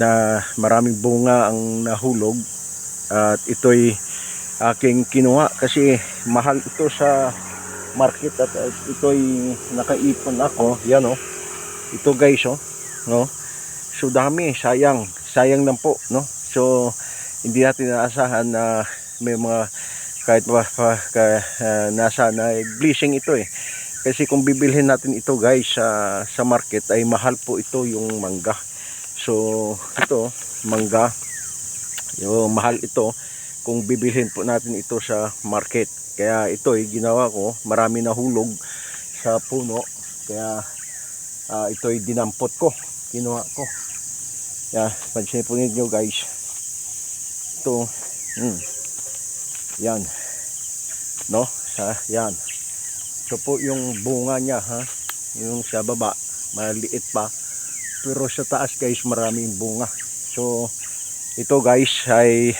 na maraming bunga ang nahulog at ito'y aking kinuha kasi mahal ito sa market at ito'y nakaipon ako. Yan oh. Ito guys oh, no. So dami, sayang lang po, no. So hindi natin naasahan na may mga kahit nasa na blessing ito eh. Kasi kung bibilhin natin ito guys sa market ay mahal po ito yung mangga. So ito mangga, yung mahal ito kung bibilhin po natin ito sa market. Kaya ito ay ginawa ko, marami nahulog sa puno. Kaya ito ay dinampot ko, kinuha ko. Kaya pansin po ninyo guys. Ito, yan, no, yan. Ito po yung bunga niya ha. Yung sa baba, maliit pa. Pero sa taas guys, maraming bunga. So, ito guys ay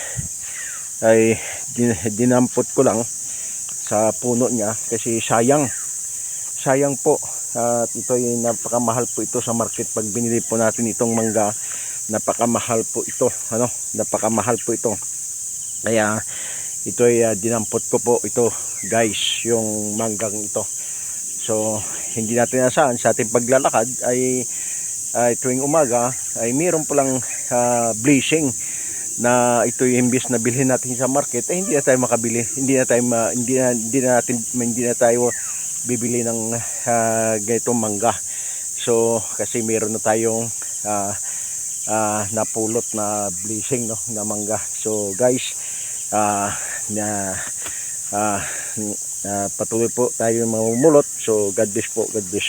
dinampot ko lang sa puno niya kasi sayang po. At ito ay napakamahal po ito sa market. Pag binili po natin itong mangga, napakamahal po ito, ano, napakamahal po ito. Kaya ito ay dinampot ko po ito guys, yung manggang ito. So hindi natin nasaan sa ating paglalakad ay tuwing umaga ay mayroon po lang blessing na ito yung imbis na bilhin natin sa market ay hindi na tayo makabili, hindi na tayo bibili ng ganitong mangga. So kasi mayroon na tayong napulot na blessing, no, na mangga. So guys, patuloy po tayo mamumulot. So God bless po, God bless.